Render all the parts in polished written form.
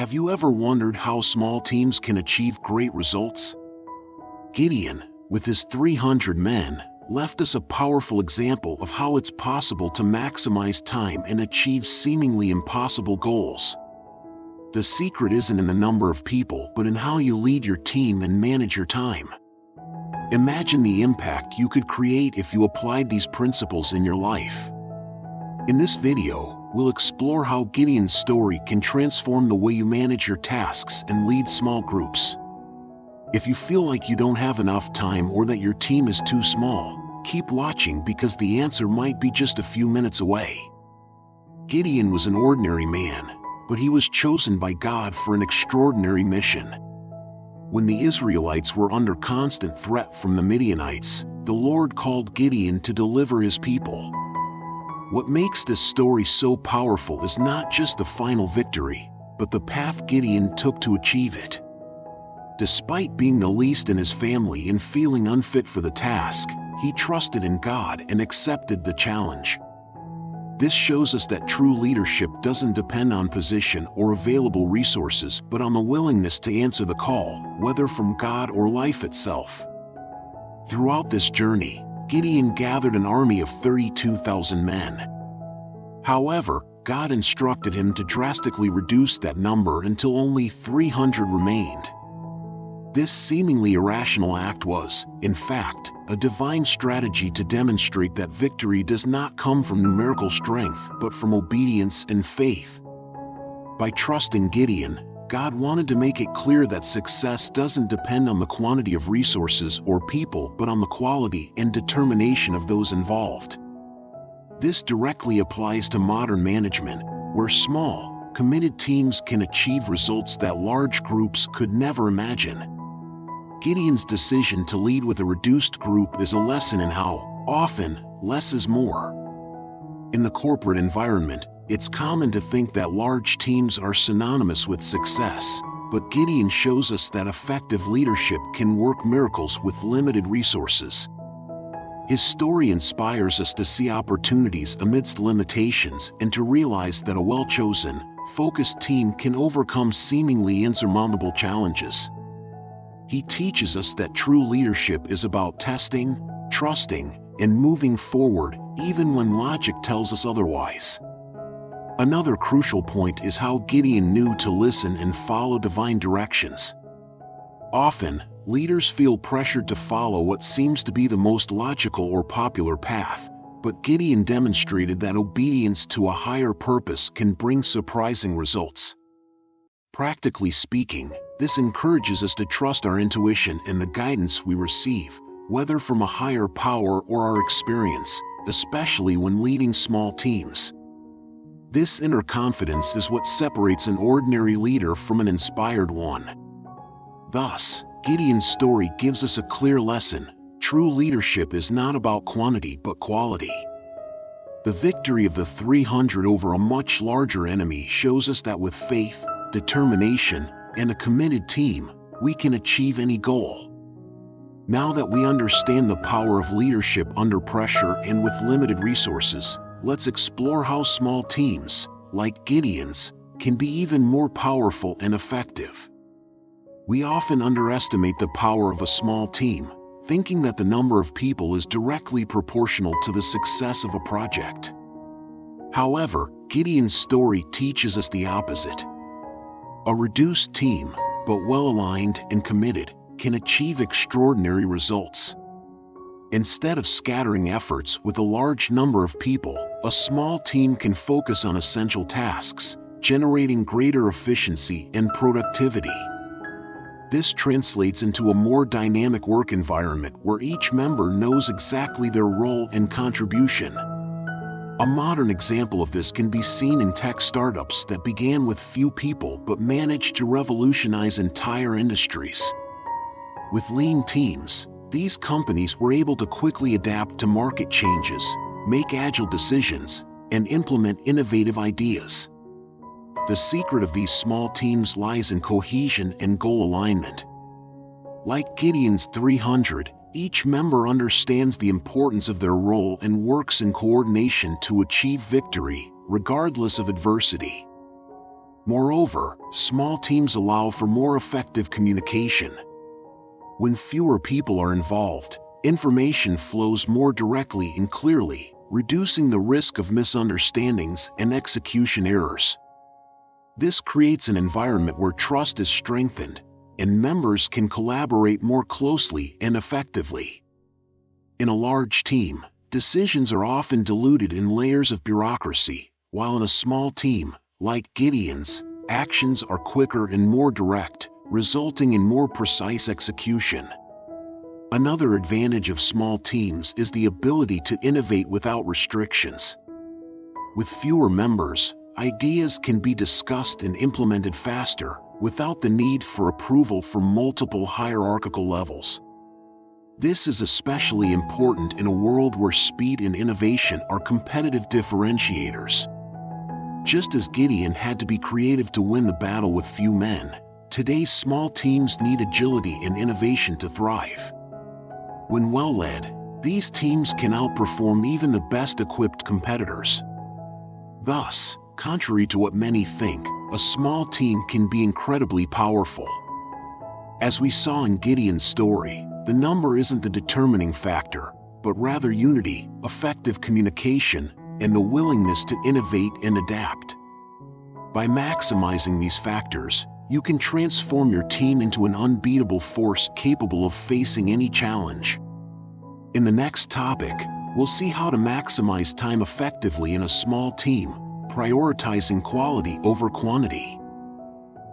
Have you ever wondered how small teams can achieve great results? Gideon, with his 300 men, left us a powerful example of how it's possible to maximize time and achieve seemingly impossible goals. The secret isn't in the number of people, but in how you lead your team and manage your time. Imagine the impact you could create if you applied these principles in your life. In this video, we'll explore how Gideon's story can transform the way you manage your tasks and lead small groups. If you feel like you don't have enough time or that your team is too small, keep watching because the answer might be just a few minutes away. Gideon was an ordinary man, but he was chosen by God for an extraordinary mission. When the Israelites were under constant threat from the Midianites, the Lord called Gideon to deliver his people. What makes this story so powerful is not just the final victory, but the path Gideon took to achieve it. Despite being the least in his family and feeling unfit for the task, he trusted in God and accepted the challenge. This shows us that true leadership doesn't depend on position or available resources, but on the willingness to answer the call, whether from God or life itself. Throughout this journey, Gideon gathered an army of 32,000 men. However, God instructed him to drastically reduce that number until only 300 remained. This seemingly irrational act was, in fact, a divine strategy to demonstrate that victory does not come from numerical strength but from obedience and faith. By trusting Gideon, God wanted to make it clear that success doesn't depend on the quantity of resources or people but on the quality and determination of those involved. This directly applies to modern management, where small, committed teams can achieve results that large groups could never imagine. Gideon's decision to lead with a reduced group is a lesson in how, often, less is more. In the corporate environment, it's common to think that large teams are synonymous with success, but Gideon shows us that effective leadership can work miracles with limited resources. His story inspires us to see opportunities amidst limitations and to realize that a well-chosen, focused team can overcome seemingly insurmountable challenges. He teaches us that true leadership is about testing, trusting, and moving forward, even when logic tells us otherwise. Another crucial point is how Gideon knew to listen and follow divine directions. Often, leaders feel pressured to follow what seems to be the most logical or popular path, but Gideon demonstrated that obedience to a higher purpose can bring surprising results. Practically speaking, this encourages us to trust our intuition and the guidance we receive, whether from a higher power or our experience, especially when leading small teams. This inner confidence is what separates an ordinary leader from an inspired one. Thus, Gideon's story gives us a clear lesson: true leadership is not about quantity but quality. The victory of the 300 over a much larger enemy shows us that with faith, determination, and a committed team, we can achieve any goal. Now that we understand the power of leadership under pressure and with limited resources, let's explore how small teams, like Gideon's, can be even more powerful and effective. We often underestimate the power of a small team, thinking that the number of people is directly proportional to the success of a project. However, Gideon's story teaches us the opposite. A reduced team, but well-aligned and committed, can achieve extraordinary results. Instead of scattering efforts with a large number of people, a small team can focus on essential tasks, generating greater efficiency and productivity. This translates into a more dynamic work environment where each member knows exactly their role and contribution. A modern example of this can be seen in tech startups that began with few people but managed to revolutionize entire industries. With lean teams, these companies were able to quickly adapt to market changes, make agile decisions, and implement innovative ideas. The secret of these small teams lies in cohesion and goal alignment. Like Gideon's 300, each member understands the importance of their role and works in coordination to achieve victory, regardless of adversity. Moreover, small teams allow for more effective communication. When fewer people are involved, information flows more directly and clearly, reducing the risk of misunderstandings and execution errors. This creates an environment where trust is strengthened, and members can collaborate more closely and effectively. In a large team, decisions are often diluted in layers of bureaucracy, while in a small team, like Gideon's, actions are quicker and more direct, resulting in more precise execution. Another advantage of small teams is the ability to innovate without restrictions. With fewer members, ideas can be discussed and implemented faster, without the need for approval from multiple hierarchical levels. This is especially important in a world where speed and innovation are competitive differentiators. Just as Gideon had to be creative to win the battle with few men, today's small teams need agility and innovation to thrive. When well led, these teams can outperform even the best-equipped competitors. Thus, contrary to what many think, a small team can be incredibly powerful. As we saw in Gideon's story, the number isn't the determining factor, but rather unity, effective communication, and the willingness to innovate and adapt. By maximizing these factors, you can transform your team into an unbeatable force capable of facing any challenge. In the next topic, we'll see how to maximize time effectively in a small team, prioritizing quality over quantity.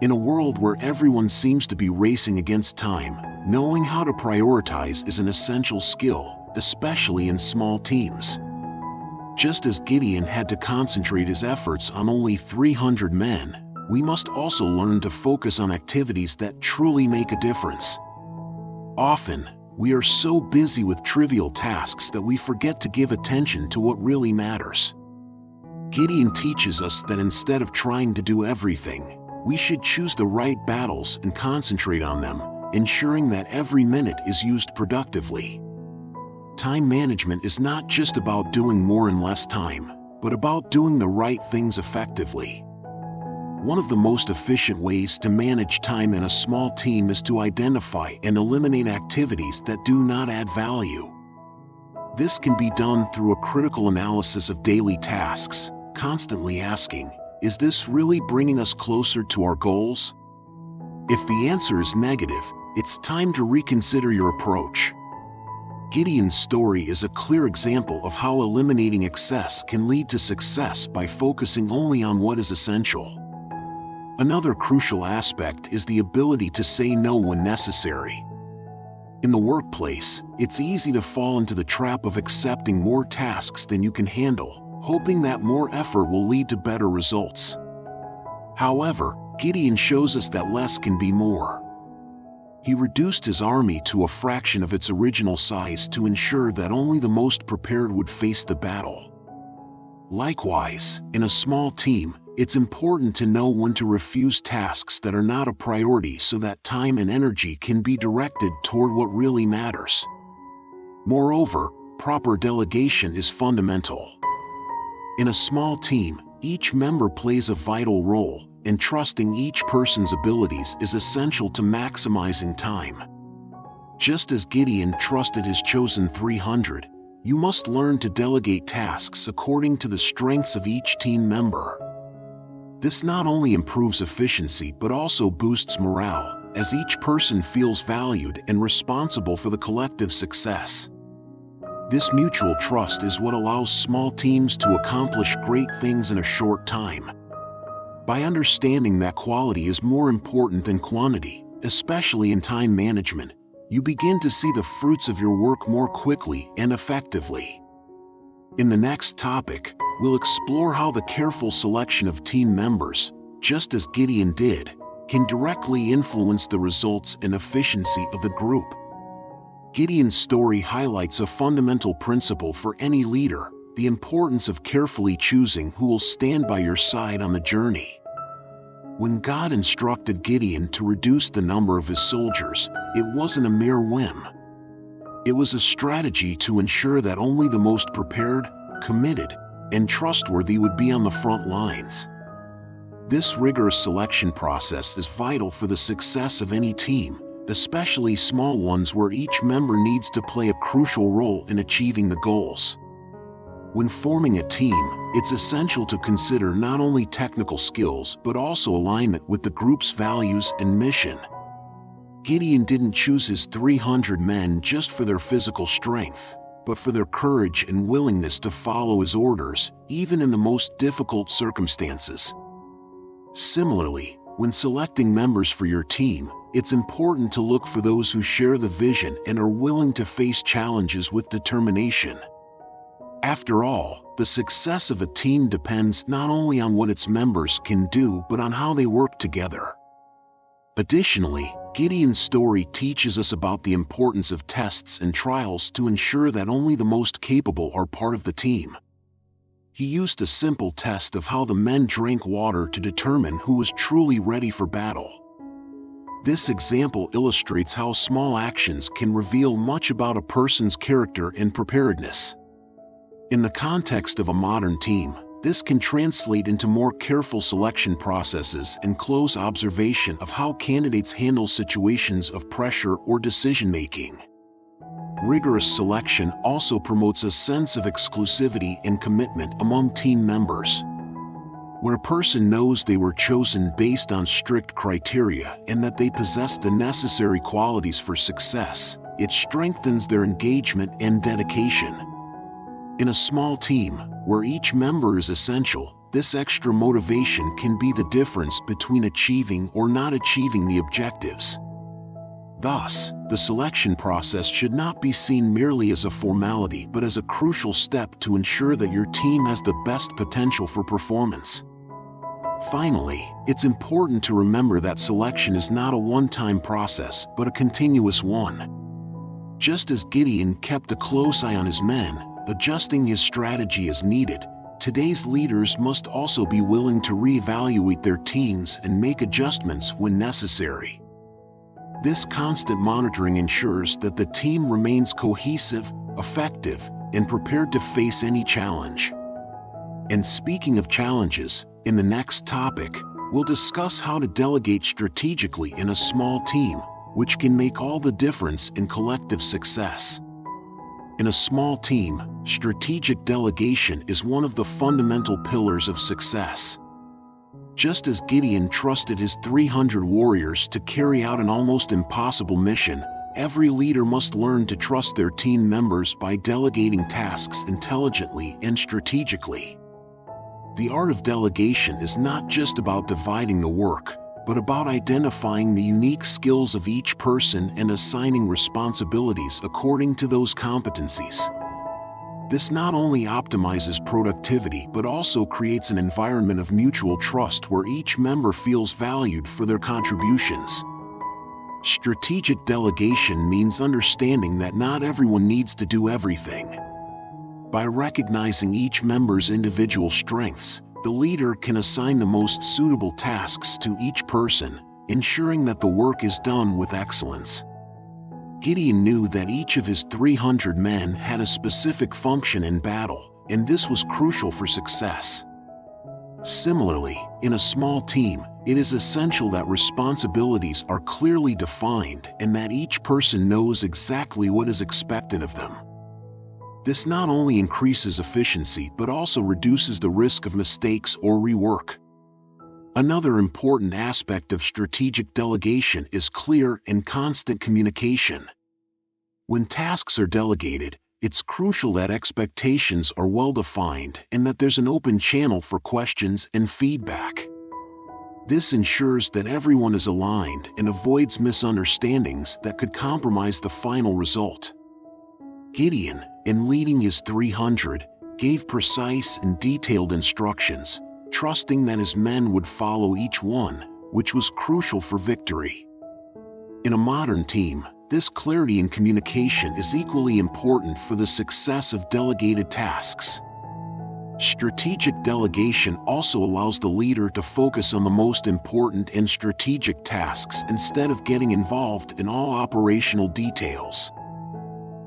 In a world where everyone seems to be racing against time, knowing how to prioritize is an essential skill, especially in small teams. Just as Gideon had to concentrate his efforts on only 300 men, we must also learn to focus on activities that truly make a difference. Often, we are so busy with trivial tasks that we forget to give attention to what really matters. Gideon teaches us that instead of trying to do everything, we should choose the right battles and concentrate on them, ensuring that every minute is used productively. Time management is not just about doing more in less time, but about doing the right things effectively. One of the most efficient ways to manage time in a small team is to identify and eliminate activities that do not add value. This can be done through a critical analysis of daily tasks, constantly asking, is this really bringing us closer to our goals? If the answer is negative, it's time to reconsider your approach. Gideon's story is a clear example of how eliminating excess can lead to success by focusing only on what is essential. Another crucial aspect is the ability to say no when necessary. In the workplace, it's easy to fall into the trap of accepting more tasks than you can handle, hoping that more effort will lead to better results. However, Gideon shows us that less can be more. He reduced his army to a fraction of its original size to ensure that only the most prepared would face the battle. Likewise, in a small team, it's important to know when to refuse tasks that are not a priority so that time and energy can be directed toward what really matters. Moreover, proper delegation is fundamental. In a small team, each member plays a vital role, and trusting each person's abilities is essential to maximizing time. Just as Gideon trusted his chosen 300, you must learn to delegate tasks according to the strengths of each team member. This not only improves efficiency but also boosts morale, as each person feels valued and responsible for the collective success. This mutual trust is what allows small teams to accomplish great things in a short time. By understanding that quality is more important than quantity, especially in time management, you begin to see the fruits of your work more quickly and effectively. In the next topic, we'll explore how the careful selection of team members, just as Gideon did, can directly influence the results and efficiency of the group. Gideon's story highlights a fundamental principle for any leader: the importance of carefully choosing who will stand by your side on the journey. When God instructed Gideon to reduce the number of his soldiers, it wasn't a mere whim. It was a strategy to ensure that only the most prepared, committed, and trustworthy would be on the front lines. This rigorous selection process is vital for the success of any team, especially small ones where each member needs to play a crucial role in achieving the goals. When forming a team, it's essential to consider not only technical skills but also alignment with the group's values and mission. Gideon didn't choose his 300 men just for their physical strength, but for their courage and willingness to follow his orders, even in the most difficult circumstances. Similarly, when selecting members for your team, it's important to look for those who share the vision and are willing to face challenges with determination. After all, the success of a team depends not only on what its members can do but on how they work together. Additionally, Gideon's story teaches us about the importance of tests and trials to ensure that only the most capable are part of the team. He used a simple test of how the men drank water to determine who was truly ready for battle. This example illustrates how small actions can reveal much about a person's character and preparedness. In the context of a modern team, this can translate into more careful selection processes and close observation of how candidates handle situations of pressure or decision-making. Rigorous selection also promotes a sense of exclusivity and commitment among team members. When a person knows they were chosen based on strict criteria and that they possess the necessary qualities for success, it strengthens their engagement and dedication. In a small team, where each member is essential, this extra motivation can be the difference between achieving or not achieving the objectives. Thus, the selection process should not be seen merely as a formality but as a crucial step to ensure that your team has the best potential for performance. Finally, it's important to remember that selection is not a one-time process but a continuous one. Just as Gideon kept a close eye on his men, adjusting his strategy as needed, today's leaders must also be willing to reevaluate their teams and make adjustments when necessary. This constant monitoring ensures that the team remains cohesive, effective, and prepared to face any challenge. And speaking of challenges, in the next topic, we'll discuss how to delegate strategically in a small team, which can make all the difference in collective success. In a small team, strategic delegation is one of the fundamental pillars of success. Just as Gideon trusted his 300 warriors to carry out an almost impossible mission, every leader must learn to trust their team members by delegating tasks intelligently and strategically. The art of delegation is not just about dividing the work, but about identifying the unique skills of each person and assigning responsibilities according to those competencies. This not only optimizes productivity but also creates an environment of mutual trust where each member feels valued for their contributions. Strategic delegation means understanding that not everyone needs to do everything. By recognizing each member's individual strengths, the leader can assign the most suitable tasks to each person, ensuring that the work is done with excellence. Gideon knew that each of his 300 men had a specific function in battle, and this was crucial for success. Similarly, in a small team, it is essential that responsibilities are clearly defined and that each person knows exactly what is expected of them. This not only increases efficiency but also reduces the risk of mistakes or rework. Another important aspect of strategic delegation is clear and constant communication. When tasks are delegated, it's crucial that expectations are well defined and that there's an open channel for questions and feedback. This ensures that everyone is aligned and avoids misunderstandings that could compromise the final result. Gideon, in leading his 300, gave precise and detailed instructions, trusting that his men would follow each one, which was crucial for victory. In a modern team, this clarity in communication is equally important for the success of delegated tasks. Strategic delegation also allows the leader to focus on the most important and strategic tasks instead of getting involved in all operational details.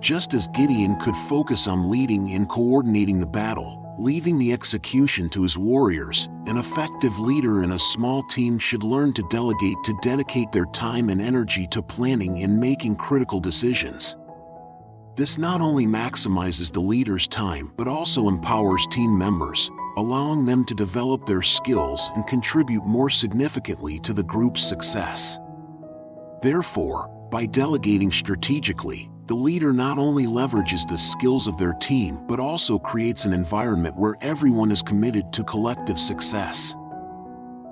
Just as Gideon could focus on leading and coordinating the battle, leaving the execution to his warriors. An effective leader in a small team should learn to delegate, to dedicate their time and energy to planning and making critical decisions. This not only maximizes the leader's time but also empowers team members, allowing them to develop their skills and contribute more significantly to the group's success. Therefore, by delegating strategically, the leader not only leverages the skills of their team but also creates an environment where everyone is committed to collective success.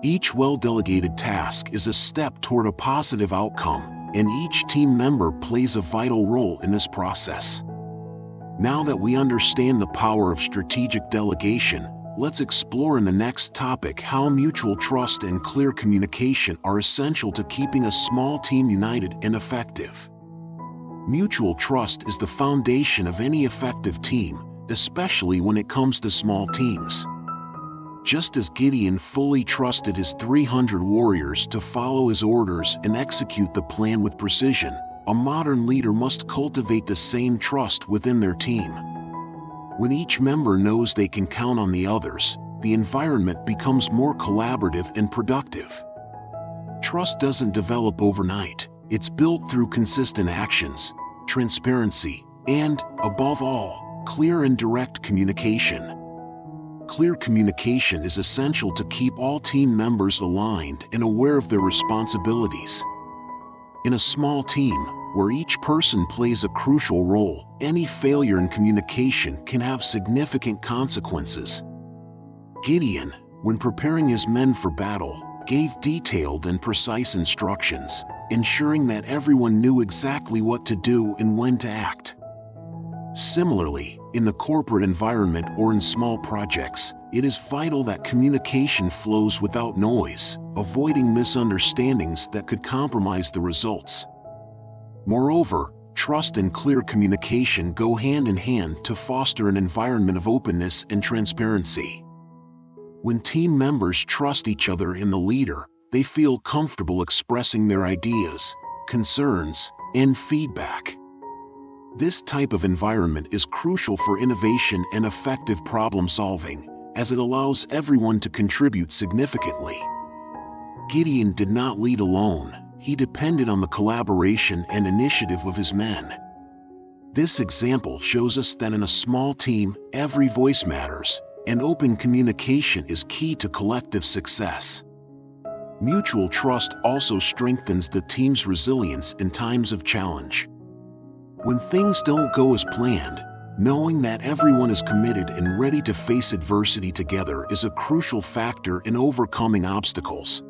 Each well-delegated task is a step toward a positive outcome, and each team member plays a vital role in this process. Now that we understand the power of strategic delegation, let's explore in the next topic how mutual trust and clear communication are essential to keeping a small team united and effective. Mutual trust is the foundation of any effective team, especially when it comes to small teams. Just as Gideon fully trusted his 300 warriors to follow his orders and execute the plan with precision, a modern leader must cultivate the same trust within their team. When each member knows they can count on the others, the environment becomes more collaborative and productive. Trust doesn't develop overnight. It's built through consistent actions, transparency, and, above all, clear and direct communication. Clear communication is essential to keep all team members aligned and aware of their responsibilities. In a small team, where each person plays a crucial role, any failure in communication can have significant consequences. Gideon, when preparing his men for battle, gave detailed and precise instructions, ensuring that everyone knew exactly what to do and when to act. Similarly, in the corporate environment or in small projects, it is vital that communication flows without noise, avoiding misunderstandings that could compromise the results. Moreover, trust and clear communication go hand in hand to foster an environment of openness and transparency. When team members trust each other and the leader, they feel comfortable expressing their ideas, concerns, and feedback. This type of environment is crucial for innovation and effective problem-solving, as it allows everyone to contribute significantly. Gideon did not lead alone. He depended on the collaboration and initiative of his men. This example shows us that in a small team, every voice matters, and open communication is key to collective success. Mutual trust also strengthens the team's resilience in times of challenge. When things don't go as planned, knowing that everyone is committed and ready to face adversity together is a crucial factor in overcoming obstacles.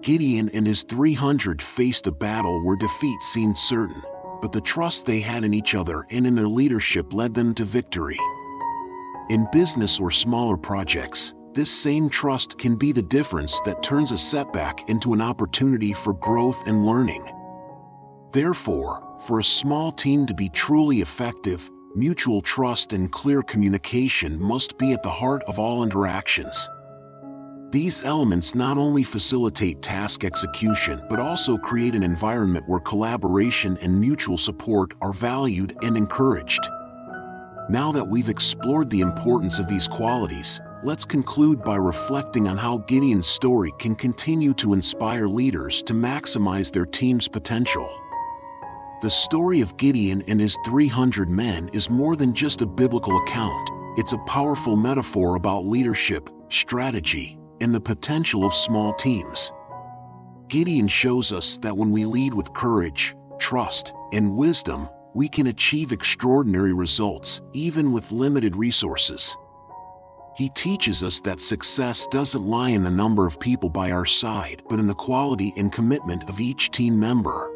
Gideon and his 300 faced a battle where defeat seemed certain, but the trust they had in each other and in their leadership led them to victory. In business or smaller projects, this same trust can be the difference that turns a setback into an opportunity for growth and learning. Therefore, for a small team to be truly effective, mutual trust and clear communication must be at the heart of all interactions. These elements not only facilitate task execution but also create an environment where collaboration and mutual support are valued and encouraged. Now that we've explored the importance of these qualities, let's conclude by reflecting on how Gideon's story can continue to inspire leaders to maximize their team's potential. The story of Gideon and his 300 men is more than just a biblical account. It's a powerful metaphor about leadership, strategy, and the potential of small teams. Gideon shows us that when we lead with courage, trust, and wisdom, we can achieve extraordinary results, even with limited resources. He teaches us that success doesn't lie in the number of people by our side, but in the quality and commitment of each team member.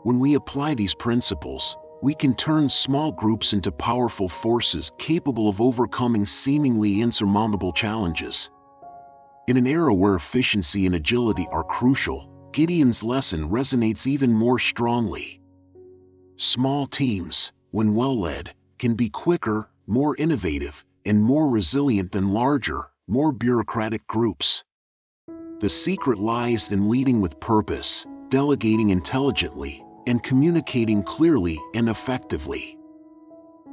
When we apply these principles, we can turn small groups into powerful forces capable of overcoming seemingly insurmountable challenges. In an era where efficiency and agility are crucial, Gideon's lesson resonates even more strongly. Small teams, when well led, can be quicker, more innovative, and more resilient than larger, more bureaucratic groups. The secret lies in leading with purpose, delegating intelligently, and communicating clearly and effectively.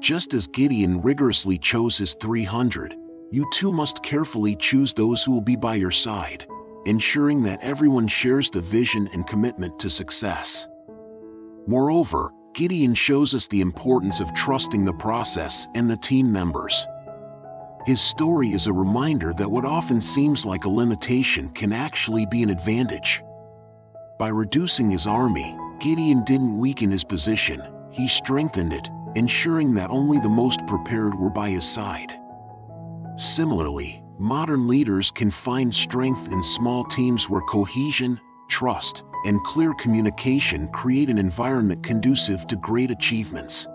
Just as Gideon rigorously chose his 300, you too must carefully choose those who will be by your side, ensuring that everyone shares the vision and commitment to success. Moreover, Gideon shows us the importance of trusting the process and the team members. His story is a reminder that what often seems like a limitation can actually be an advantage. By reducing his army, Gideon didn't weaken his position, he strengthened it, ensuring that only the most prepared were by his side. Similarly, modern leaders can find strength in small teams where cohesion, trust, and clear communication create an environment conducive to great achievements.